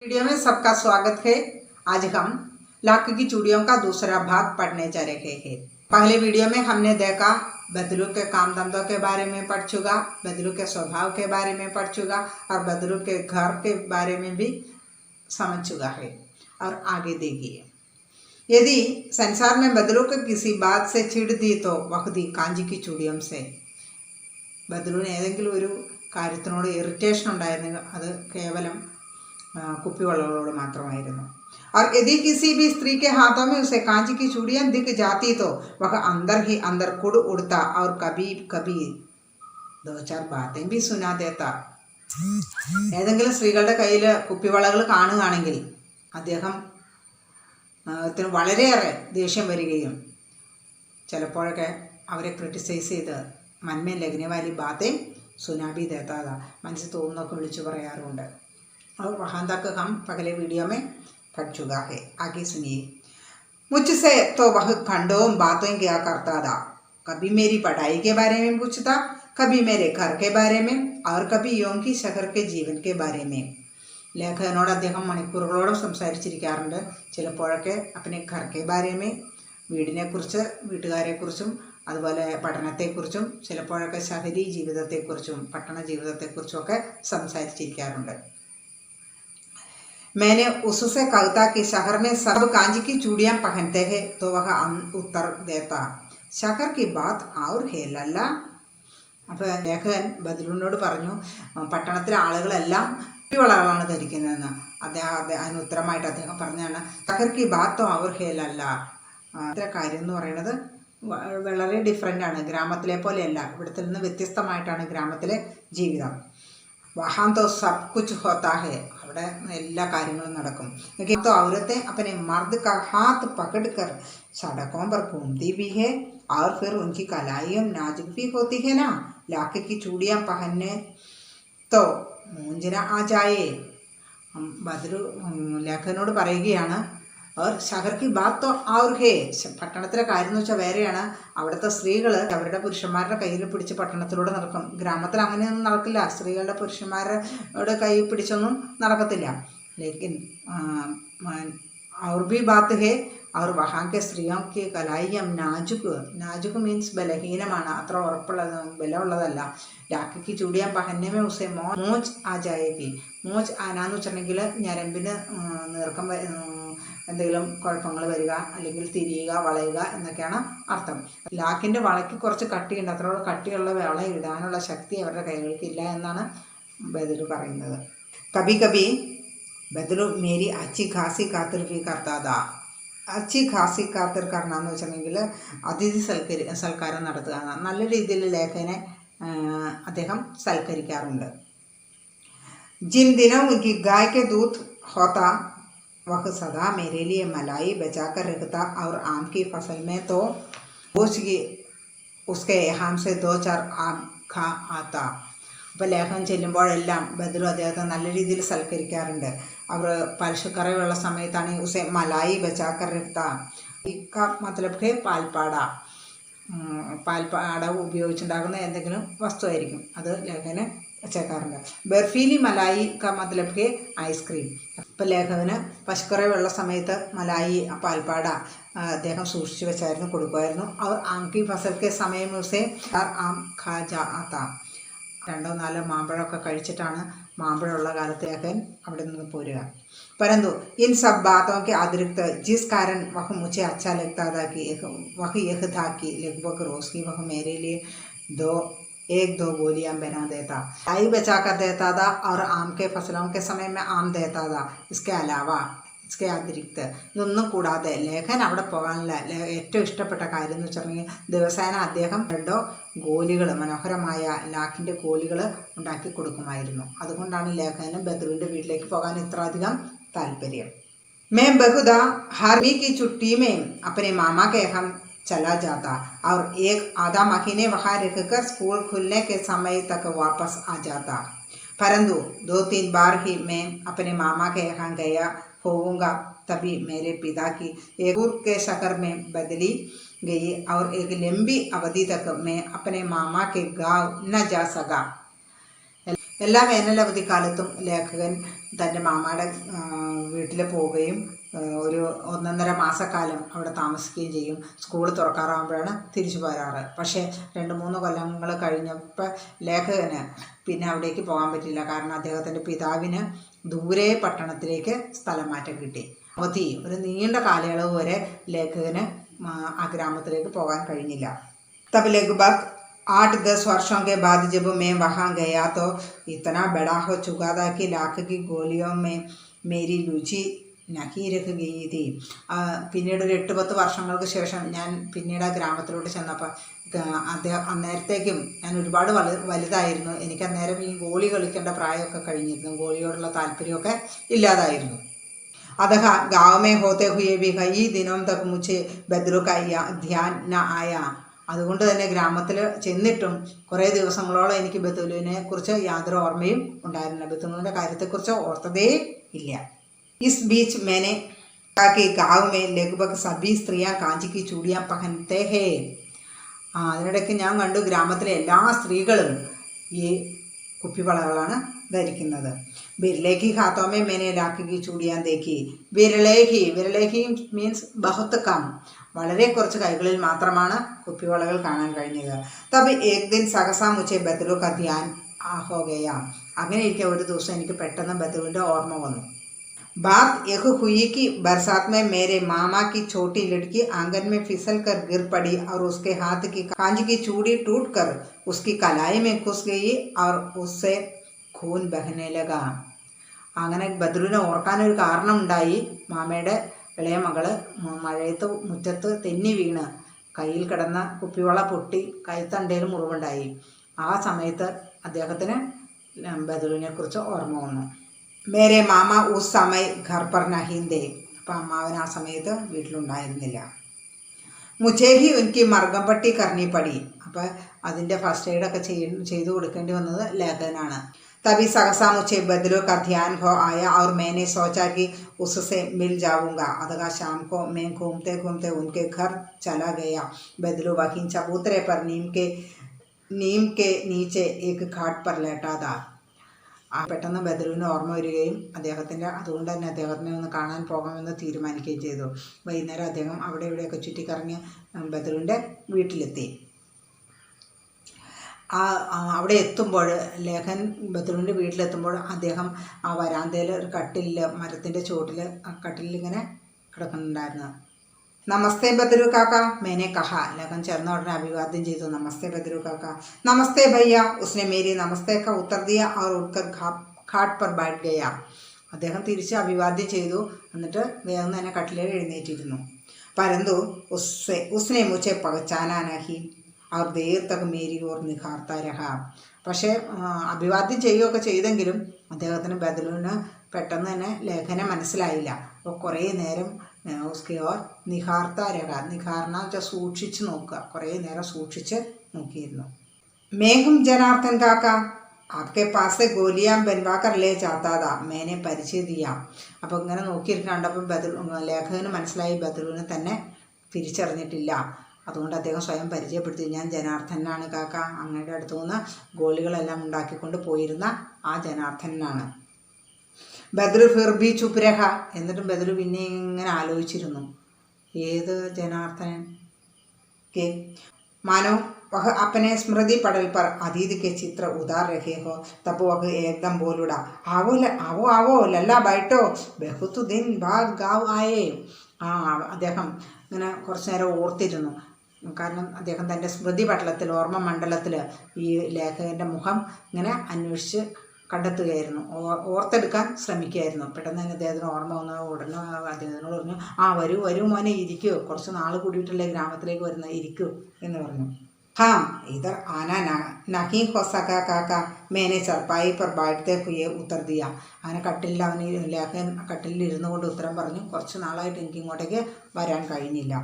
Video में सबका स्वागत है। आज हम लाख की चूड़ियों का दूसरा भाग पढ़ने जा रहे हैं। पहले वीडियो में हमने देखा बदलू के काम धंधों के बारे में पढ़ चुका, बदलू के स्वभाव के बारे में पढ़ चुका और बदलू के घर के बारे में भी समझ चुका है। और आगे देखिए, यदि संसार में बदलू के किसी बात से चिढ़ दी तो वह दी कांजी की चूड़ियों से। ബദലൂന് ഏതെങ്കിലും ഒരു കാര്യത്തിനോട് ഇറിറ്റേഷൻ ഉണ്ടായിരുന്നെങ്കിൽ അത് കേവലം കുപ്പിവളകളോട് മാത്രമായിരുന്നു. और यदि किसी भी स्त्री के हाथों में उसे कांची की चूड़ियां दिख जाती तो वह अंदर ही अंदर कुड़ उड़ता और कभी कभी दो चार बातें भी सुना देता. ഏതെങ്കിലും സ്ത്രീകളുടെ കയ്യിൽ കുപ്പിവളകൾ കാണുകയാണെങ്കിൽ അദ്ദേഹത്തിന് വളരെയേറെ ദേഷ്യം വരികയും ചിലപ്പോഴൊക്കെ അവരെ ക്രിട്ടിസൈസ് ചെയ്ത് मन में लगने वाली बातें सुना भी देता था. മനസ്സിൽ തോന്നുന്നൊക്കെ വിളിച്ചു പറയാറുണ്ട്. और वहाँ तक हम पहले वीडियो में पढ़ चुका है. आगे सुनिए. मुझसे तो वह घंटों बातें क्या करता था. कभी मेरी पढ़ाई के बारे में पूछता, कभी मेरे घर के बारे में और कभी യോം की शहर के जीवन के बारे में. ലേഖകനോട് അദ്ദേഹം മണിക്കൂറുകളോളം സംസാരിച്ചിരിക്കാറുണ്ട്. ചിലപ്പോഴൊക്കെ अपने घर के बारे में, വീടിനെക്കുറിച്ച്, വീട്ടുകാരെക്കുറിച്ചും അതുപോലെ പഠനത്തെക്കുറിച്ചും ചിലപ്പോഴൊക്കെ ശഹരി ജീവിതത്തെക്കുറിച്ചും പട്ടണ ജീവിതത്തെക്കുറിച്ചുമൊക്കെ സംസാരിച്ചിരിക്കാറുണ്ട്. मैंने उससे कहा था कि शहर में सब कांजी की चूड़ियां पहनते हैं तो वह उत्तर देता, शहर की बात और है लल्ला. അപ്പോൾ ലേഖകൻ ബദലൂനോട് പറഞ്ഞു, പട്ടണത്തിലെ ആളുകളെല്ലാം കുപ്പിവളകളാണ് ധരിക്കുന്നതെന്ന്. അതിന് ഉത്തരമായിട്ട് അദ്ദേഹം പറഞ്ഞാണ്, ശഹർ की बात तो और है लल्ला. അത്ര കാര്യം എന്ന് പറയുന്നത് വളരെ ഡിഫറെൻ്റ് ആണ്. ഗ്രാമത്തിലെ പോലെയല്ല, ഇവിടുത്തെ നിന്ന് വ്യത്യസ്തമായിട്ടാണ് ഗ്രാമത്തിലെ ജീവിതം. വഹാം തോ സബ് കുച്ച് ഹോത്താ ഹെ, അവിടെ എല്ലാ കാര്യങ്ങളും നടക്കും. तो औरतें अपने मर्द का हाथ पकड़कर सड़कों पर घूमती भी है और फिर उनकी कलाइयाँ नाजुक भी होती है ना. लाख की चूड़ियाँ पहनने तो മൂഞ്ചന ആ ജായേ. ബദലു ലേഖകനോട് പറയുകയാണ്, और शहर की बात तो और है. പട്ടണത്തിലെ കാര്യം എന്ന് വെച്ചാൽ വേറെയാണ്. അവിടുത്തെ സ്ത്രീകൾ അവരുടെ പുരുഷന്മാരുടെ കയ്യിൽ പിടിച്ച് പട്ടണത്തിലൂടെ നടക്കും. ഗ്രാമത്തിൽ അങ്ങനെയൊന്നും നടക്കില്ല. സ്ത്രീകളുടെ പുരുഷന്മാരുടെ കൈ പിടിച്ചൊന്നും നടക്കത്തില്ല. ലേക്കിൻ और भी बात है और वहाँ के स्त्रियों की कलाइयाँ नाजुक മീൻസ് ബലഹീനമാണ്, അത്ര ബലമുള്ളതല്ല. രാഖിക്ക് ചൂടിയാൻ പഹന്നെ में उसे മോജ് ആ ജായേഗി. മോജ് ആനാന്ന് വെച്ചിട്ടുണ്ടെങ്കിൽ ഞരമ്പിന് നീർക്കം എന്തെങ്കിലും കുഴപ്പങ്ങൾ വരിക, അല്ലെങ്കിൽ തിരിയുക, വളയുക എന്നൊക്കെയാണ് അർത്ഥം. ലാക്കിൻ്റെ വളയ്ക്ക് കുറച്ച് കട്ടിയുണ്ട്, അത്രയോളം കട്ടിയുള്ള വള ഇടാനുള്ള ശക്തി അവരുടെ കൈകൾക്കില്ല എന്നാണ് ബദലു പറയുന്നത്. കബി കബി ബദലു മേരി അച്ചി ഖാസി കാത്തിർ ഭി കർത്താതാ. അച്ചി ഖാസി കാത്തിർ കർണമെന്ന് വെച്ചിട്ടുണ്ടെങ്കിൽ അതിഥി സൽക്കാരം നടത്തുക. നല്ല രീതിയിൽ ലേഖനെ അദ്ദേഹം സൽക്കരിക്കാറുണ്ട്. ജിൻ ദിനോं उनकी गाय के दूध होता वह सदा मेरे लिए मलाई बचा कर रखता और आम की फसल में तो उसके यहाँ से 2-4 आम खा आता. അപ്പോൾ ലേഖനം ചെല്ലുമ്പോഴെല്ലാം ബദലു അദ്ദേഹത്തെ നല്ല രീതിയിൽ സൽക്കരിക്കാറുണ്ട്. അവർ പലിശക്കറയുള്ള സമയത്താണ് ഉസെ മലായി ബച്ചാക്കർ രക്ത. ഇക്ക മതലബ് ഹെ പാൽപ്പാട. പാൽപ്പാട ഉപയോഗിച്ചുണ്ടാകുന്ന എന്തെങ്കിലും വസ്തുവായിരിക്കും, അത് ലേഖകന് വെച്ചേക്കാറുണ്ട്. ബർഫീലി മലായി ക മതലബ് ഹെ ഐസ്ക്രീം. ഇപ്പം ലേഖകന് പശുക്കറയുള്ള സമയത്ത് മലായി പാൽപ്പാട അദ്ദേഹം സൂക്ഷിച്ചു വെച്ചായിരുന്നു, കൊടുക്കുമായിരുന്നു. അവർ ആംകി ഫസൽക്കെ സമയം ഉസേ ആം ഖാ ജാത്ത. 2-4 മാമ്പഴമൊക്കെ കഴിച്ചിട്ടാണ് മാമ്പഴമുള്ള കാലത്ത് ലേഖകൻ അവിടെ നിന്ന് പോരുക. परंतु इन सब बातों के अतिरिक्त जिस कारण वह मुझे अच्छा लगता था कि वह यह था कि लगभग रोज की वह मेरे लिए 1-2 गोलियां बना देता, आई बचा कर देता था और आम के फसलों के समय में आम देता था. इसके अलावा इसके अतिरिक्त ഇതൊന്നും കൂടാതെ ലേഖൻ അവിടെ പോകാനുള്ള ഏറ്റവും ഇഷ്ടപ്പെട്ട കാര്യം എന്ന് വെച്ചിട്ടുണ്ടെങ്കിൽ ദിവസേന അദ്ദേഹം 2 ഗോലികൾ, മനോഹരമായ ലാഖിൻ്റെ ഗോലികൾ ഉണ്ടാക്കി കൊടുക്കുമായിരുന്നു. അതുകൊണ്ടാണ് ലേഖനും ബദലുവിൻ്റെ വീട്ടിലേക്ക് പോകാൻ ഇത്ര അധികം താല്പര്യം. मैं बहुधा हार्मी की छुट्टी में अपने मामा के यहाँ चला जाता और 1-आधा महीने वहाँ रहकर स्कूल खुलने के समय तक वापस आ जाता. परंतु 2-3 बार ही मैं अपने मामा के यहाँ गया होऊंगा. तभी मेरे पिता की एक दूर के शहर में बदली गई और एक लंबी अवधि तक मैं अपने मामा के गांव न जा सका. എല്ലാ വേനലവധിക്കാലത്തും ലേഖകൻ തൻ്റെ മാമയുടെ വീട്ടിൽ പോവുകയും ഒരു 1.5 മാസക്കാലം അവിടെ താമസിക്കുകയും ചെയ്യും. സ്കൂൾ തുറക്കാറാകുമ്പോഴാണ് തിരിച്ചു പോരാറ്. പക്ഷേ 2-3 കൊല്ലങ്ങൾ കഴിഞ്ഞപ്പോൾ ലേഖകന് പിന്നെ അവിടേക്ക് പോകാൻ പറ്റില്ല. കാരണം അദ്ദേഹത്തിൻ്റെ പിതാവിന് ദൂരെ പട്ടണത്തിലേക്ക് സ്ഥലം മാറ്റം കിട്ടി. അവധി ഒരു നീണ്ട കാലയളവ് വരെ ലേഖകന് ആ ഗ്രാമത്തിലേക്ക് പോകാൻ കഴിഞ്ഞില്ല. തബ് ലഗ്ഭഗ് 8-10 वर्षों के बाद जब मैं वहाँ गया तो इतना बड़ा हो चुका था कि लाख की गोलियों में मेरी रुचि नहीं रख गई थी. പിന്നീട് ഒരു 8-10 വർഷങ്ങൾക്ക് ശേഷം ഞാൻ പിന്നീട് ആ ഗ്രാമത്തിലോട്ട് ചെന്നപ്പോൾ അന്നേരത്തേക്കും ഞാൻ ഒരുപാട് വലുതായിരുന്നു. എനിക്ക് അന്നേരം ഈ ഗോളി കളിക്കേണ്ട പ്രായമൊക്കെ കഴിഞ്ഞിരുന്നു. ഗോളിയോടുള്ള താല്പര്യമൊക്കെ ഇല്ലാതായിരുന്നു. अतः गाँव में होते हुए भी कई दिनों तक मुझे बदरू का ध्यान न आया. അതുകൊണ്ട് തന്നെ ഗ്രാമത്തിൽ ചെന്നിട്ടും കുറേ ദിവസങ്ങളോളം എനിക്ക് ബത്തുലുവിനെ കുറിച്ച് യാതൊരു ഓർമ്മയും ഉണ്ടായിരുന്നില്ല. ബത്തുലുവിൻ്റെ കാര്യത്തെക്കുറിച്ച് ഓർത്തതേ ഇല്ല. ഇസ് ബീച്ച് मैंने कहा कि गाँव में लगभग सभी स्त्रियां कांची की चूड़ियां पहनते हैं. അതിനിടയ്ക്ക് ഞാൻ കണ്ടു ഗ്രാമത്തിലെ എല്ലാ സ്ത്രീകളും ഈ കുപ്പിവളകളാണ് ധരിക്കുന്നത്. बिरलेखी हाथों में मैंने लाख की चूड़ियाँ देखी. വിരലേഖി മീൻസ് ബഹുത്ത് കം, വളരെ കുറച്ച് കൈകളിൽ മാത്രമാണ് കുപ്പിവളകൾ കാണാൻ കഴിഞ്ഞത്. തബ് ഏക് ദിൻ സഹസ മുझे ബദ്രു का ध्यान हो गया. അങ്ങനെ ഇരിക്കെ ഒരു ദിവസം എനിക്ക് പെട്ടെന്ന് ബദ്രുവിൻ്റെ ഓർമ്മ വന്നു. बात यह हुई कि बरसात में मेरे मामा की छोटी लड़की आंगन में फिसल कर गिर पड़ी और उसके हाथ की कांच की चूड़ी टूट कर उसकी कलाई में घुस गई और उससे खून बहने लगा. അങ്ങനെ ബദ്രുവിനെ ഓർക്കാനൊരു കാരണമുണ്ടായി. മാമയുടെ ഇളയ മകള് മഴയത്ത് മുറ്റത്ത് തെന്നി വീണ് കയ്യിൽ കിടന്ന കുപ്പിവള പൊട്ടി കൈത്തണ്ടയിൽ മുറിവുണ്ടായി. ആ സമയത്ത് അദ്ദേഹത്തിന് ബദ്രുവിനെ കുറിച്ച് ഓർമ്മ വന്നു. മേരെ മാമ ഉസ് സമയ ഘർ പർ നഹീ थे. അപ്പം അമ്മാവൻ ആ സമയത്ത് വീട്ടിലുണ്ടായിരുന്നില്ല. മുझे ഉൻകി മർഗം പട്ടി കർണി പടി. അപ്പം അതിൻ്റെ ഫസ്റ്റ് എയ്ഡൊക്കെ ചെയ്തു കൊടുക്കേണ്ടി വന്നത് ലേഖനാണ്. तभी सहसा मुझे बदलू का ध्यान हो आया और मैंने सोचा कि उससे मिल जाऊंगा. अतः शाम को मैं घूमते घूमते उनके घर चला गया. बदलू वहीं चबूतरे पर नीम के नीचे एक घाट पर लेटा था. പെട്ടെന്ന് ബദ്രുവിന് ഓർമ്മ വരികയും അതുകൊണ്ട് തന്നെ അദ്ദേഹത്തിനെ ഒന്ന് കാണാൻ പോകാമെന്ന് തീരുമാനിക്കുകയും ചെയ്തു. വൈകുന്നേരം അദ്ദേഹം അവിടെ ഇവിടെയൊക്കെ ചുറ്റിക്കറങ്ങി ബദ്രുവിൻ്റെ വീട്ടിലെത്തി. അവിടെ എത്തുമ്പോൾ ലേഖൻ ബദ്രുവിൻ്റെ വീട്ടിലെത്തുമ്പോൾ അദ്ദേഹം ആ വരാന്തയിൽ ഒരു കട്ടിലിൽ മരത്തിൻ്റെ ചുവട്ടിൽ കട്ടിലിങ്ങനെ കിടക്കുന്നുണ്ടായിരുന്നു. നമസ്തേ ബദ്രു കാക്ക മേനെ കഹ. ലേഖൻ ചേർന്ന ഉടനെ അഭിവാദ്യം ചെയ്തു. നമസ്തേ ബദ്രു കാക്ക. നമസ്തേ ഭയ്യ. ഉസ്നെ മേരി നമസ്തേ കാ ഉത്തർ ദിയ और उठकर घाट पर बैठ गया. അദ്ദേഹം തിരിച്ച് അഭിവാദ്യം ചെയ്തു. എന്നിട്ട് വേഗം തന്നെ കട്ടിലേൽ എഴുന്നേറ്റിരുന്നു. परंतु उसने मुझे पहचाना नहीं और देर तक मेरी ओर निखारता रहा. പക്ഷേ അഭിവാദ്യം ചെയ്യുകയൊക്കെ ചെയ്തെങ്കിലും അദ്ദേഹത്തിന് ബദ്രുവിന് പെട്ടെന്ന് തന്നെ ലേഖനെ മനസ്സിലായില്ല. അപ്പോൾ കുറേ നേരം ഉസ്കെ ഓർ നിഖാർത്ത രഹ. നിഖാർന്ന വെച്ചാൽ സൂക്ഷിച്ച് നോക്കുക. കുറേ നേരം സൂക്ഷിച്ച് നോക്കിയിരുന്നു. മേഘം ജനാർദ്ദൻ കാക്ക आपके पास से गोलियां बनवा कर ले जाता था. मैंने परिचय दिया. അപ്പോൾ ഇങ്ങനെ നോക്കിയിരിക്കണ്ടപ്പോൾ ലേഖകന് മനസ്സിലായി ബദ്രുവിനെ തന്നെ തിരിച്ചറിഞ്ഞിട്ടില്ല. അതുകൊണ്ട് അദ്ദേഹം സ്വയം പരിചയപ്പെടുത്തി. ഞാൻ ജനാർദ്ദനാണ് കാക്ക. അങ്ങയുടെ അടുത്തു നിന്ന് ഗോളികളെല്ലാം ഉണ്ടാക്കിക്കൊണ്ട് പോയിരുന്ന ആ ജനാർദ്ദനാണ്. ബദ്രു ഫിർ ബി ചുപ് രഹ. എന്നിട്ടും ബദ്രു പിന്നെ ഇങ്ങനെ ആലോചിച്ചിരുന്നു. ഏത് ജനാർദ്ദനൻ? के मानो वह अपने स्मृति पटल पर अतीत के चित्र उतार रहे हो. तब वह एकदम बोल उड़ा, आओ आओ आओ लल्ला बैठो, बहुत दिन बाद गाँव आए. അദ്ദേഹം ഇങ്ങനെ കുറച്ച് നേരം ഓർത്തിരുന്നു. കാരണം അദ്ദേഹം തൻ്റെ സ്മൃതി പട്ടലത്തിൽ ഓർമ്മ മണ്ഡലത്തിൽ ഈ ലേഖകൻ്റെ മുഖം ഇങ്ങനെ അന്വേഷിച്ച് കണ്ടെത്തുകയായിരുന്നു. ഓർത്തെടുക്കാൻ ശ്രമിക്കുകയായിരുന്നു. പെട്ടെന്ന് തന്നെ അദ്ദേഹത്തിന് ഓർമ്മ വന്ന ഉടനെ അദ്ദേഹത്തിനോട് പറഞ്ഞു, വരൂ വരൂ മോനെ, ഇരിക്കൂ, കുറച്ച് നാൾ കൂടിയിട്ടല്ലേ ഗ്രാമത്തിലേക്ക് വരുന്നത്, ഇരിക്കൂ എന്ന് പറഞ്ഞു. हाँ इधर आना नहीं हो सका काका. मैंने चरपाई पर बैठते हुए उत्तर दिया. അങ്ങനെ കട്ടിലിൽ ലേഖൻ കട്ടിലിൽ ഇരുന്നു കൊണ്ട് ഉത്തരം പറഞ്ഞു, കുറച്ച് നാളായിട്ട് എനിക്ക് ഇങ്ങോട്ടേക്ക് വരാൻ കഴിഞ്ഞില്ല.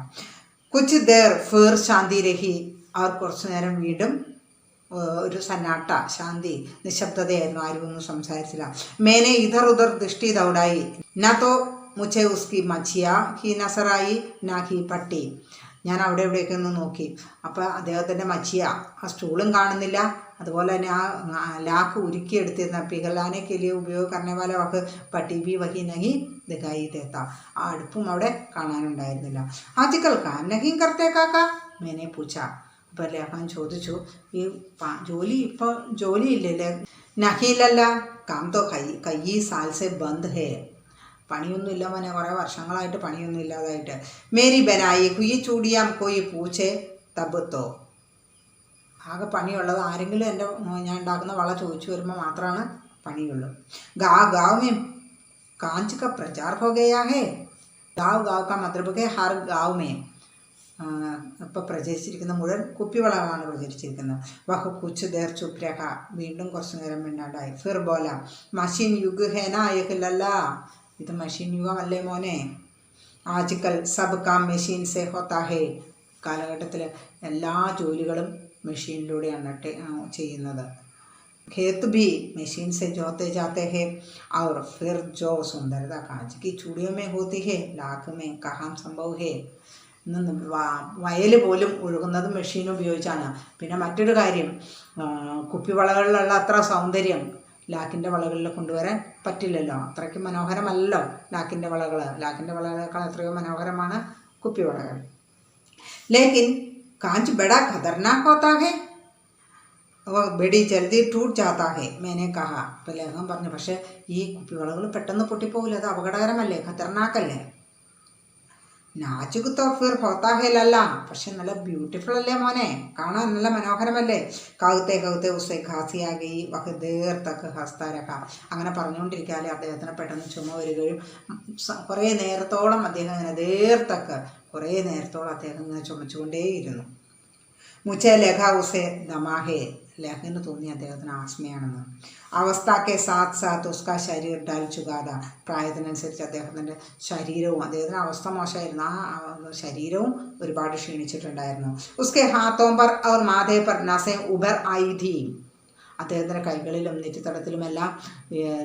കുച്ച് ദേർ ഫിർ ശാന്തി രഹി. അവർ കുറച്ചു നേരം വീണ്ടും ഒരു സന്നാട്ട, ശാന്തി, നിശബ്ദതയായിരുന്നു. ആരും ഒന്നും സംസാരിച്ചില്ല. മേനെ ഇധർ ഉധർ ദൃഷ്ടി ദൗടായി. നാ തോ മുझे उसकी മച്ചിയ ഹി നസറായി നാ ഹി പട്ടി. ഞാൻ അവിടെ ഇവിടെയൊക്കെ ഒന്ന് നോക്കി. അപ്പോൾ അദ്ദേഹത്തിൻ്റെ മച്ചിയ, ആ സ്റ്റൂളും കാണുന്നില്ല, അതുപോലെ തന്നെ ആ ലാക്ക് ഉരുക്കിയെടുത്തിരുന്ന പിഘലാനയ്ക്ക് ലിയെ ഉപയോഗ കർണേ വാല വക്ക് പട്ടി ബി വഹി നഹി ദിഖായി ദേത്ത. ആ അടുപ്പും അവിടെ കാണാനുണ്ടായിരുന്നില്ല. ആജിക്കൽ കാം നഹി കർത്തേ കാക്ക മേനെ പൂച്ച. അപ്പോൾ ലേഖൻ ചോദിച്ചു, ഈ ഇപ്പോൾ ജോലിയില്ലല്ലേ? നഹിയിലല്ല, കാം തോ കയ്യി സാൽസെ ബന്ദ് ഹേ. പണിയൊന്നുമില്ല മോനെ, കുറേ വർഷങ്ങളായിട്ട് പണിയൊന്നും ഇല്ലാതായിട്ട്. മേരി ബനായി കുയി ചൂടിയാം കോയി പൂച്ചെ തബത്തോ. ആകെ പണിയുള്ളത് ആരെങ്കിലും ഞാൻ ഉണ്ടാക്കുന്ന വള ചോദിച്ചു വരുമ്പോൾ മാത്രമാണ് പണിയുള്ളൂ. गाँव में कांच का प्रचार हो गया है. गाँव का मतलब है हर गाँव में. ഇപ്പോൾ പ്രചരിച്ചിരിക്കുന്ന മുഴുവൻ കുപ്പിവളകളാണ് പ്രചരിച്ചിരിക്കുന്നത്. വഹ് കുച്ച് ദേർ ചുപ് രഹ. വീണ്ടും കുറച്ച് നേരം മിണ്ടാണ്ടായി. ഫിർ ബോല മഷീൻ യുഗ് ഹേ നാ യഹ്ലല്ല. ഇത് മഷീൻ യുഗമല്ലേ മോനെ? ആജ്കൽ സബ് കാം മെഷീൻ സെ ഹോത്താ ഹേ. കാലഘട്ടത്തിൽ എല്ലാ ജോലികളും മെഷീനിലൂടെയാണ് ചെയ്യുന്നത്. खेत भी मशीन से जोते जाते हैं और फिर जो सुंदरता कांच की चूड़ियों में होती है लाख में कहाँ संभव है. വയൽ പോലും ഒഴുകുന്നത് മെഷീൻ ഉപയോഗിച്ചാണ്. പിന്നെ മറ്റൊരു കാര്യം, കുപ്പിവളകളിലുള്ള അത്ര സൗന്ദര്യം ലാക്കിൻ്റെ വളകളിൽ കൊണ്ടുവരാൻ പറ്റില്ലല്ലോ. അത്രയ്ക്ക് മനോഹരമല്ലല്ലോ ലാക്കിൻ്റെ വളകൾ. ലാക്കിൻ്റെ വളകളേക്കാൾ എത്രയോ മനോഹരമാണ് കുപ്പിവളകൾ. ലേക്കിൻ കാഞ്ച് ബഡാ ഖതർനാക് ഹോത്താ ഹേ. ബെടി ജൽദി ടൂട്ട് ജാത്താ ഹേ മേനെ കഹ. അപ്പോൾ ലേഖം പറഞ്ഞു, പക്ഷേ ഈ കുപ്പിവളകൾ പെട്ടെന്ന് പൊട്ടിപ്പോകില്ല, അത് അപകടകരമല്ലേ, ഖതർനാക്കല്ലേ. നാച്ചുക് തോ ഫിർ ഹോത്താ ഹേ ലല്ല. പക്ഷെ നല്ല ബ്യൂട്ടിഫുൾ അല്ലേ മോനെ, കാണാൻ നല്ല മനോഹരമല്ലേ. കൗത്തെ കൗത്തെ ഉസെ ഖാസിയാകി വഹ് ദേർ തക്ക് ഹസ്താ രഖ. അങ്ങനെ പറഞ്ഞുകൊണ്ടിരിക്കാതെ അദ്ദേഹത്തിന് പെട്ടെന്ന് ചുമ വരികയും കുറേ നേരത്തോളം അദ്ദേഹം ഇങ്ങനെ ദേർ തക്ക് കുറേ നേരത്തോളം അദ്ദേഹം ഇങ്ങനെ ചുമച്ചുകൊണ്ടേയിരുന്നു. മുച്ചെ ലേഖ ഉസെ ദമാഹേ. ലേഖന് തോന്നി അദ്ദേഹത്തിന് ആസ്മയാണെന്ന്. അവസ്ഥയ്ക്ക് സാത്ത് സാത്ത് ഉസ്കാ ശരീർ ഡാൽ ചുകാത. പ്രായത്തിനനുസരിച്ച് അദ്ദേഹത്തിൻ്റെ ശരീരവും, അദ്ദേഹത്തിൻ്റെ അവസ്ഥ മോശമായിരുന്നു, ആ ശരീരവും ഒരുപാട് ക്ഷീണിച്ചിട്ടുണ്ടായിരുന്നു. ഉസ്കെ ഹാത്തോം പർ ഔർ മാഥേ പർ നസേ ഉബർ ആയി ഥീ. അദ്ദേഹത്തിൻ്റെ കൈകളിലും നെറ്റിത്തടത്തിലുമെല്ലാം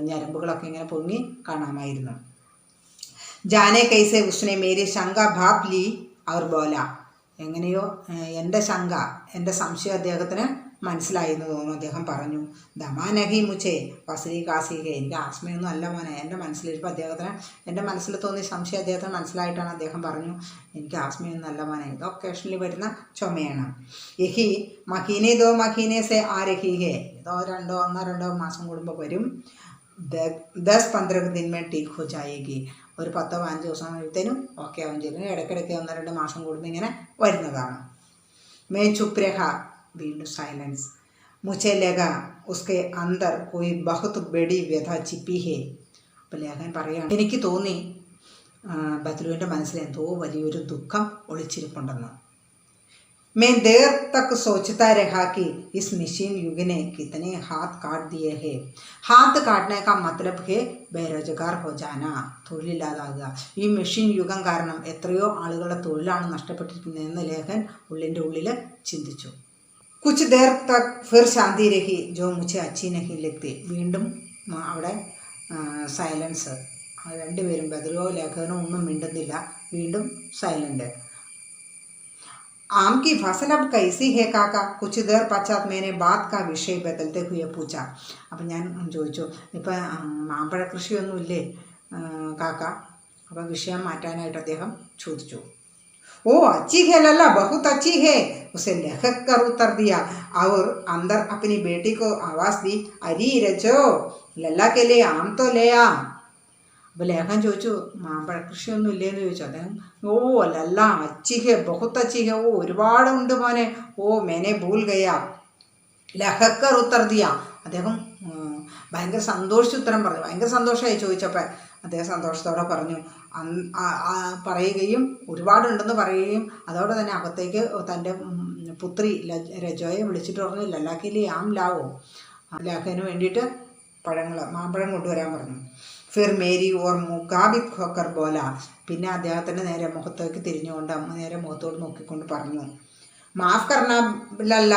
ഞരമ്പുകളൊക്കെ ഇങ്ങനെ പൊങ്ങി കാണാമായിരുന്നു. ജാനെ കൈസെ ഉസ്നെ മേരി ശങ്ക ഭാപ് ലി ഔർ ബോല. എങ്ങനെയോ എൻ്റെ ശങ്ക, എൻ്റെ സംശയം അദ്ദേഹത്തിന് മനസ്സിലായെന്ന് തോന്നുന്നു. അദ്ദേഹം പറഞ്ഞു, ദമാനഹി മുച്ചേ വസീ കാസികെ. എനിക്ക് ആസ്മയൊന്നും അല്ല മോനെ. എൻ്റെ മനസ്സിലിപ്പോൾ എൻ്റെ മനസ്സിൽ തോന്നിയ സംശയം അദ്ദേഹത്തിന് മനസ്സിലായിട്ടാണ് അദ്ദേഹം പറഞ്ഞു, എനിക്ക് ആസ്മയൊന്നും അല്ല മോനെ, ഇത് ഒക്കേഷനിൽ വരുന്ന ചുമയാണ്. യഹി മഹീനെ ദോ മഹീനെ സെ ആ രഹി ഹേ. ഇതോ ഒന്നോ രണ്ടോ മാസം കൂടുമ്പോൾ വരും. 10-15 दिन में ठीक हो जाएगी. ഒരു 10-15 ദിവസം കഴിയുമ്പോഴത്തേനും ഓക്കെ ആവും ചെയ്യും. ഇടയ്ക്കിടയ്ക്ക് 1-2 മാസം കൂടുമ്പോൾ ഇങ്ങനെ വരുന്നതാണ്. മേ ചുപ് രഹ. വീണ്ടും സൈലൻസ്. മുझे लगा उसके अंदर कोई बहुत बड़ी व्यथा छिपी है. അപ്പോൾ ലേഖൻ പറയുകയാണ്, എനിക്ക് തോന്നി ബത്ലുവിൻ്റെ മനസ്സിൽ എന്തോ വലിയൊരു ദുഃഖം ഒളിച്ചിരിപ്പുണ്ടെന്ന്. मैं देर तक सोचता रहा कि इस मशीन युग ने कितने हाथ काट दिए हैं. हाथ काटने का मतलब है बेरोजगार हो जाना. തൊഴിലില്ലാതാകുക. ഈ മെഷീൻ യുഗം കാരണം എത്രയോ ആളുകളുടെ തൊഴിലാണ് നഷ്ടപ്പെട്ടിരിക്കുന്നതെന്ന് ലേഖൻ ഉള്ളിൻ്റെ ഉള്ളിൽ ചിന്തിച്ചു. കുച്ച് ദേർ തക് ഫിർ ശാന്തി രഹി ജോ മുझे अच्छी नहीं लगती. വീണ്ടും അവിടെ സൈലൻസ്. രണ്ടുപേരും ബദലോ ലേഖനോ ഒന്നും മിണ്ടുന്നില്ല. വീണ്ടും സൈലൻ്റ്. आम की फसल अब कैसी है काका. कुछ देर पश्चात मैंने बात का विषय बदलते हुए पूछा. അപ്പം ഞാൻ ചോദിച്ചു, ഇപ്പം മാമ്പഴ കൃഷിയൊന്നുമില്ലേ കാക്ക? അപ്പോൾ വിഷയം മാറ്റാനായിട്ട് അദ്ദേഹം ചോദിച്ചു. ओ अच्छी है लल्ला, बहुत अच्छी है. उसे लहक कर उत्तर दिया और अंदर अपनी बेटी को आवाज़ दी, अरे रजो लल्ला के लिए आम तो ले आ. അപ്പോൾ ലേഖൻ ചോദിച്ചു, മാമ്പഴ കൃഷിയൊന്നും ഇല്ലേന്ന് ചോദിച്ചു. അദ്ദേഹം, ഓ ലല്ല അച്ചി ഹെ, ബഹുത്ത് അച്ചി ഹെ. ഓ ഒരുപാടുണ്ട് മോനെ. ഓ മേനെ ഭൂൽ ഗയാ ലഹക്കർ ഉത്തർ ദിയ. അദ്ദേഹം ഭയങ്കര സന്തോഷിച്ച് ഉത്തരം പറഞ്ഞു. ഭയങ്കര സന്തോഷമായി ചോദിച്ചപ്പോൾ അദ്ദേഹം സന്തോഷത്തോടെ പറഞ്ഞു പറയുകയും ഒരുപാടുണ്ടെന്ന് പറയുകയും അതോടെ തന്നെ അകത്തേക്ക് തൻ്റെ പുത്രി രജോയെ വിളിച്ചിട്ട് പറഞ്ഞു, ലല്ലാക്കിലി ആം ലാവോ. ലേഖന് വേണ്ടിയിട്ട് മാമ്പഴം കൊണ്ടുവരാൻ പറഞ്ഞു. ഫിർ മേരി ഓർ മുഖാബിത് ഹോക്കർ ബോല. പിന്നെ അദ്ദേഹത്തിൻ്റെ നേരെ മുഖത്തേക്ക് തിരിഞ്ഞുകൊണ്ട് നേരെ മുഖത്തോട് നോക്കിക്കൊണ്ട് പറഞ്ഞു, മാഫ് കർണ ലല്ല,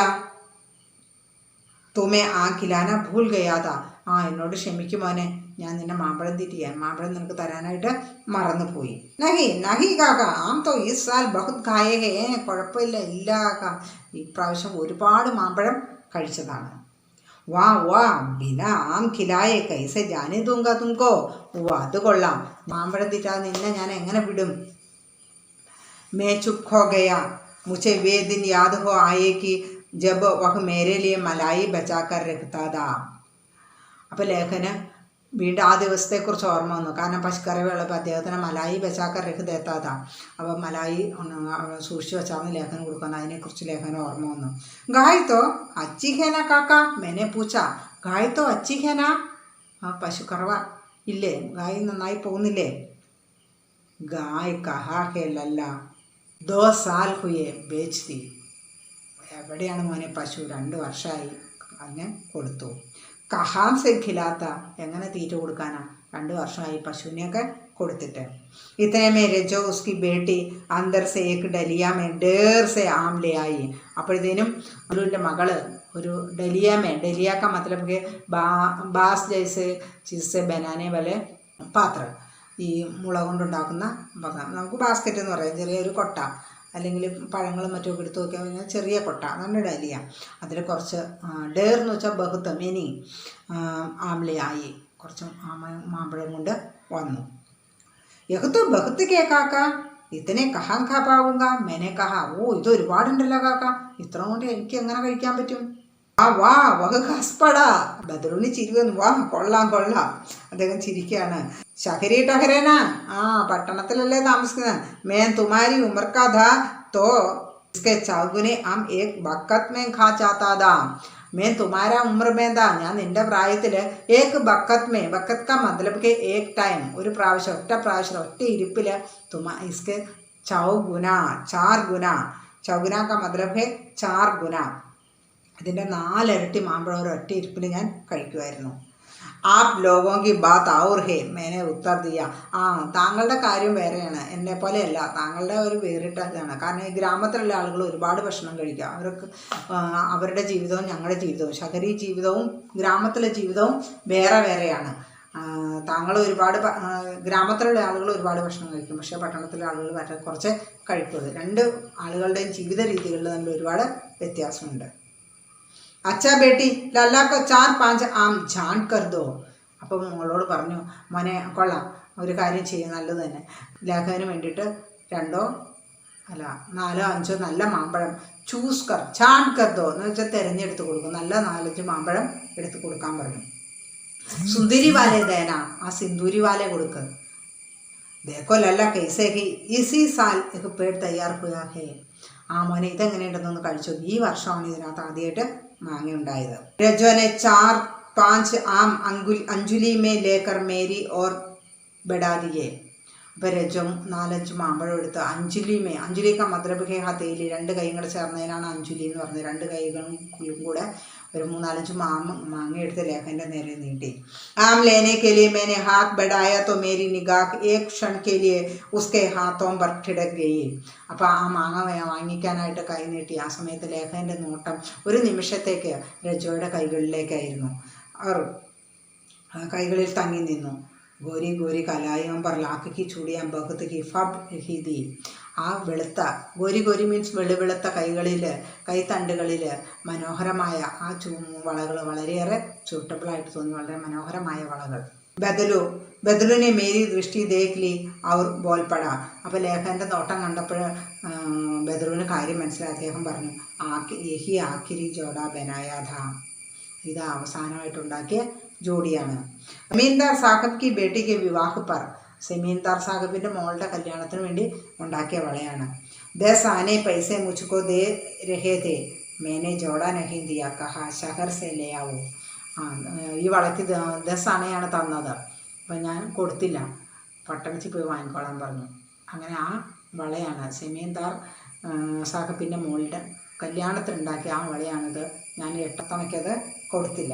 തുമേ ആ ഖിലാന ഭൂൽ ഗയാതാ. ആ എന്നോട് ക്ഷമിക്കുമോനെ, ഞാൻ നിന്നെ മാമ്പഴം നിനക്ക് തരാനായിട്ട് മറന്നുപോയി. നഹി നഹി കാക്ക, ആം തോ ഈ സാൽ ബഹുത് ഖായേ ഹേ. കുഴപ്പമില്ല, ഇല്ല കാക്ക, ഇപ്രാവശ്യം ഒരുപാട് മാമ്പഴം കഴിച്ചതാണ്. വാ വാ ബിന ആം ഖിലായെ കൈസെ ജാനെ ദൂങ്ക തുംകോ. അത് കൊള്ളാം, മാമ്പഴം തീറ്റാതെ നിന്നെ ഞാൻ എങ്ങനെ വിടും. मैं चुप हो गया, मुझे वे दिन याद हो आए कि जब वह मेरे लिए मलाई बचा कर रखता था. അപ്പോൾ ലേഖന് വീണ്ടും ആ ദിവസത്തെക്കുറിച്ച് ഓർമ്മ വന്നു. കാരണം പശുക്കറി വെള്ളപ്പോൾ അദ്ദേഹത്തിന് മലായി ബച്ചാക്കർ രഹിതെത്താതാ. അപ്പോൾ മലായി സൂക്ഷിച്ചു വെച്ചാൽ ലേഖനം കൊടുക്കുന്നത്, അതിനെക്കുറിച്ച് ലേഖനം ഓർമ്മ വന്നു. ഗായ്തോ അച്ചി ഖേന കാക്ക മേനെ പൂച്ച. ഗായ്തോ അച്ചി ഖേന, ആ പശുക്കറവ ഇല്ലേ, ഗായ് നന്നായി പോകുന്നില്ലേ. ഗായ് കഹാ ഹേലല്ല 2 साल हुए बेचती. എവിടെയാണ് മോനെ പശു, 2 വർഷമായി അങ്ങനെ കൊടുത്തു. കഹാം സെ ഖിലാത്ത, എങ്ങനെ തീറ്റ കൊടുക്കാനാ, 2 വർഷമായി പശുവിനെയൊക്കെ കൊടുത്തിട്ട്. ഇത്രമേ രജോ ഉസ്കി ബേട്ടി അന്തർ സെ ഏക് ഡലിയാമേ ഡേർ സെ ആം ലേ ആയി. അപ്പോഴത്തേനും അവളുടെ മകള് ഒരു ഡലിയാമേ, ഡലിയാക്ക മതലബ് ബാസ് ജൈസെ ചിസ്സെ ബനാനെ വലെ പാത്രം, ഈ മുള കൊണ്ടുണ്ടാക്കുന്ന നമുക്ക് ബാസ്ക്കറ്റ് എന്ന് പറയാം, ചെറിയൊരു കൊട്ട, അല്ലെങ്കിൽ പഴങ്ങളും മറ്റുമൊക്കെ എടുത്ത് നോക്കിയാൽ കഴിഞ്ഞാൽ ചെറിയ കൊട്ട, അതാണ് ഡലിയ. അതിൽ കുറച്ച് ഡേർ എന്ന് വെച്ചാൽ ബഹുത്ത് മെനി ആംലയായി, കുറച്ച് മാമ്പഴം കൊണ്ട് വന്നു. യഹ്തോ ബഹുത്ത് കേ കാക്ക ഇതിനെ കഹാൻ ഖാ പാവുങ്ക. മേനെ കഹാ, ഓ ഇത് ഒരുപാടുണ്ടല്ലോ കാക്ക, ഇത്ര കൊണ്ട് എനിക്ക് എങ്ങനെ കഴിക്കാൻ പറ്റും. ആ വാ വഹ് ഹസ്പടാ. ബദറുണി ചിരി വന്നു. വാ കൊള്ളാം കൊള്ളാം, അദ്ദേഹം ചിരിക്കുകയാണ്. ശഹരി ടഹരേന, ആ പട്ടണത്തിലല്ലേ താമസിക്കുന്നത്. മേൻ തുമാരി ഉമർക്കാ ഥാ തോ ഇസ്കെ ചൗഗുനെ ആം ഏക് ബക്കത്ത് മേ ഖാ ചാത്താ ഥാ. മേൻ തുമാരാ ഉമ്ര മേന്താ, ഞാൻ നിന്റെ പ്രായത്തിൽ ഏക് ബക്കത്ത് മേ, ബക്കത്ത് കാ മതലബ് കെ ഏക് ടൈം, ഒരു പ്രാവശ്യം, ഒറ്റ പ്രാവശ്യം, ഒറ്റ ഇരിപ്പിൽ ഇസ്കെ ചൗഗുന 4 ഗുന, ചൗഗുന കാ മതലബ് ഹെ 4 ഗുന, ഇതിൻ്റെ 4 ഇരട്ടി മാമ്പഴം ഒരു ഒറ്റ ഇരിപ്പിൽ ഞാൻ കഴിക്കുമായിരുന്നു. ആപ് ലോകോങ്കി ബാത്ത് ഔർ ഹേ മേനെ ഉത്തർ ദിയ. ആ താങ്കളുടെ കാര്യം വേറെയാണ്, എന്നെ പോലെയല്ല, താങ്കളുടെ ഒരു വേറിട്ട ഇതാണ്. കാരണം ഈ ഗ്രാമത്തിലുള്ള ആളുകൾ ഒരുപാട് ഭക്ഷണം കഴിക്കുക, അവർക്ക് അവരുടെ ജീവിതവും ഞങ്ങളുടെ ജീവിതവും, ശഹരി ജീവിതവും ഗ്രാമത്തിലെ ജീവിതവും വേറെ വേറെയാണ്. താങ്കൾ ഒരുപാട് ഗ്രാമത്തിലുള്ള ആളുകൾ ഒരുപാട് ഭക്ഷണം കഴിക്കും, പക്ഷേ പട്ടണത്തിലെ ആളുകൾ വളരെ കുറച്ച് കഴിക്കുന്നത്. 2 ആളുകളുടെയും ജീവിത രീതികളിൽ തമ്മിൽ ഒരുപാട് വ്യത്യാസമുണ്ട്. അച്ഛാ ബേട്ടി ലല്ലാക്കോ 4-5 ആം ജാൻ കർ ദോ. അപ്പം മോളോട് പറഞ്ഞു, മോനെ കൊള്ളാം, ഒരു കാര്യം ചെയ്യും, നല്ലത് തന്നെ, ലേഖന് വേണ്ടിയിട്ട് 2 അല്ല 4-5 നല്ല മാമ്പഴം ചൂസ് കർ ചാൻ കർ ദോ എന്ന് വെച്ചാൽ തിരഞ്ഞെടുത്ത് കൊടുക്കും, നല്ല 4-5 മാമ്പഴം എടുത്ത് കൊടുക്കാൻ പറഞ്ഞു. സുന്ദരി വാലെ ദേന, ആ സിന്ദൂരി വാലെ കൊടുക്ക്. ദേക്കോ ലല്ല കൈസേ ഹി ഇസി സാൽ एक पेड़ तैयार हुआ है. ആ മോനെ ഇതെങ്ങനെയുണ്ടെന്നൊന്ന് കഴിച്ചു, ഈ വർഷമാണ് ഇതിനകത്ത് ആദ്യമായിട്ട് മാങ്ങ ഉണ്ടായത്. രജോനെ 4-5 ആം അഞ്ജുലി മേ ലേക്കർ മേരി ഓർ ബെഡാ ദിയേ. അപ്പോൾ രജം 4-5 മാമ്പഴം എടുത്ത് അഞ്ജുലിക്ക മദ്രബ് ഹത്തേലി, 2 കൈയും കൂടെ ചേർന്നതിനാണ് അഞ്ജുലി എന്ന് പറഞ്ഞത്. 2 കൈകളും കൂടെ ഒരു 3-4 മാങ്ങ എടുത്ത് ലേഖൻ്റെ നേരെ നീട്ടി. ആം ലേനെ കെ ലിയെ മേനെ ഹാത്ത് ബഡായ തോ മേരി നിഗാഹ് ഏക് ക്ഷൺ കെ ലിയെ ഉസ്കെ ഹാത്തോം പർ ഠിടക് ഗയി. അപ്പോൾ ആ മാങ്ങ വാങ്ങിക്കാനായിട്ട് കൈ നീട്ടി. ആ സമയത്ത് ലേഖൻ്റെ നോട്ടം ഒരു നിമിഷത്തേക്ക് രജോയുടെ കൈകളിലേക്കായിരുന്നു. അവർ കൈകളിൽ തങ്ങി നിന്നു. ഗോരി ഗോരി കലായം പർ ലാക്കി ചൂടിയാൻ ബഹത്ത് ഹി ഫബ് ഹിദി. ആ വെളുത്ത ഗോരി ഗോരി മീൻസ് വെളുത്ത കൈത്തണ്ടുകളിൽ മനോഹരമായ ആ വളകൾ വളരെയേറെ സ്യൂട്ടബിളായിട്ട് തോന്നി, വളരെ മനോഹരമായ വളകൾ. ബദലുനെ മേരി ദൃഷ്ടി ദേഖ്ലി അവർ ബോൽപ്പട. അപ്പോൾ ലേഖൻ്റെ നോട്ടം കണ്ടപ്പോൾ ബദലുവിന് കാര്യം മനസ്സിലായി. അദ്ദേഹം പറഞ്ഞു, യഹി ആഖിരി ജോഡാ ബനായാഥ, ഇത് അവസാനമായിട്ടുണ്ടാക്കിയ ജോഡിയാണ്. സെമീന്ദാർ സാഹിബ് കി ബേട്ടിക്ക് വിവാഹ് പർ, സെമീന്ദാർ സാഹിബിൻ്റെ മോളുടെ കല്യാണത്തിന് വേണ്ടി ഉണ്ടാക്കിയ വളയാണ്. 10 ആനെ പൈസെ മുझको ദേ രഹേ थे, मैंने जोड़ा नहीं दिया, कहा शहर से ले आओ. ഈ വളയ്ക്ക് 10 ആനയാണ് തന്നത്, അപ്പം ഞാൻ കൊടുത്തില്ല, പട്ടണത്തിൽ പോയി വാങ്ങിക്കോളാൻ പറഞ്ഞു. അങ്ങനെ ആ വളയാണ് സെമീന്ദാർ സാഹിബിൻ്റെ മോളുടെ കല്യാണത്തിനുണ്ടാക്കിയ ആ വളയാണിത്. ഞാൻ എട്ടത്തണയ്ക്കത് കൊടുത്തില്ല.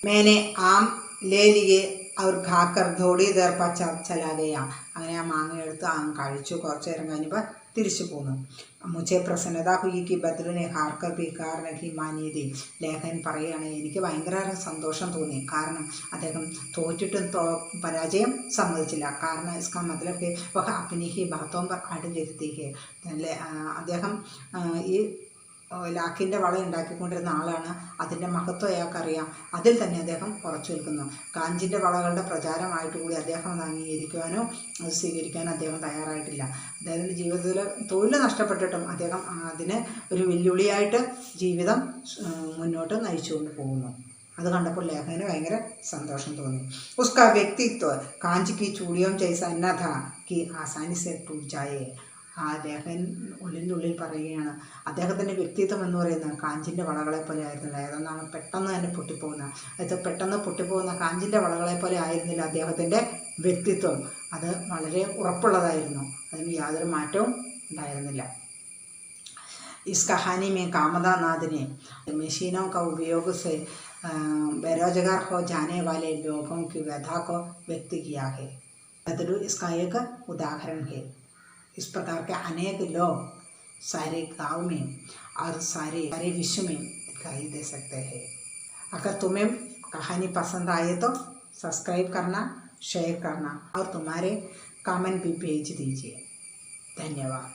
മേനെ ആം ലേലിയെ അവർ ഖാക്കർ ധോടി ദേർ പച്ച ചലാകയ. അങ്ങനെ ആ മാങ്ങ എടുത്ത് കഴിച്ചു. കുറച്ച് നേരം കഴിഞ്ഞപ്പോൾ തിരിച്ചു പോന്നു. മുझे പ്രസന്നത ഹുയിക്ക് ബദ്രനെ ഹാർക്കർ ബിക്കാർ നഹി മാനിയതി. ലേഖൻ പറയുകയാണ്, എനിക്ക് ഭയങ്കര സന്തോഷം തോന്നി, കാരണം അദ്ദേഹം തോറ്റിട്ടും പരാജയം സമ്മതിച്ചില്ല. കാരണം ഇസ്കാ മതലബ് വഹ അപ്നി ഹി ബാത്തോം പർ അട് രഹ്തി ഹെ. അദ്ദേഹം ഈ ലാക്കിൻ്റെ വള ഉണ്ടാക്കിക്കൊണ്ടിരുന്ന ആളാണ്. അതിൻ്റെ മഹത്വം അയാൾക്കറിയാം. അതിൽ തന്നെ അദ്ദേഹം ഉറച്ചു നിൽക്കുന്നു. കാഞ്ചിൻ്റെ വളകളുടെ പ്രചാരമായിട്ട് കൂടി അദ്ദേഹം അത് അംഗീകരിക്കുവാനോ അത് സ്വീകരിക്കാനോ അദ്ദേഹം തയ്യാറായിട്ടില്ല. അദ്ദേഹത്തിൻ്റെ ജീവിതത്തിൽ തൊഴിൽ നഷ്ടപ്പെട്ടിട്ടും അദ്ദേഹം അതിന് ഒരു വെല്ലുവിളിയായിട്ട് ജീവിതം മുന്നോട്ട് നയിച്ചുകൊണ്ട് പോകുന്നു. അത് കണ്ടപ്പോൾ ലേഖകന് ഭയങ്കര സന്തോഷം തോന്നി. ഉസ്കാ വ്യക്തിത്വ കാഞ്ചി കി ചൂടിയോം ജൈസാ ന ഥാ കി ആസാനി സെ ടൂട്ട് ജായേ. ആ ലേഖകൻ ഉള്ളിൽ പറയുകയാണ്, അദ്ദേഹത്തിൻ്റെ വ്യക്തിത്വം എന്ന് പറയുന്നത് കാഞ്ചിൻ്റെ വളകളെ പോലെ ആയിരുന്നില്ല. ഏതെന്നാണ് പെട്ടെന്ന് തന്നെ പൊട്ടിപ്പോകുന്ന, അത് പെട്ടെന്ന് പൊട്ടിപ്പോകുന്ന കാഞ്ചിൻ്റെ വളകളെ പോലെ ആയിരുന്നില്ല അദ്ദേഹത്തിൻ്റെ വ്യക്തിത്വം. അത് വളരെ ഉറപ്പുള്ളതായിരുന്നു. അതിന് യാതൊരു മാറ്റവും ഉണ്ടായിരുന്നില്ല. इस कहानी में कामदा नाथ ने मशीनों का उपयोग से बेरोजगार हो जाने वाले लोगों की व्यथा को व्यक्त किया है. बदलू इसका एक उदाहरण है. इस प्रकार के अनेक लोग सारे गांव में और सारे विश्व में दिखाई दे सकते हैं. अगर तुम्हें कहानी पसंद आए तो सब्सक्राइब करना, शेयर करना और तुम्हारे कमेंट भी भेज दीजिए. धन्यवाद.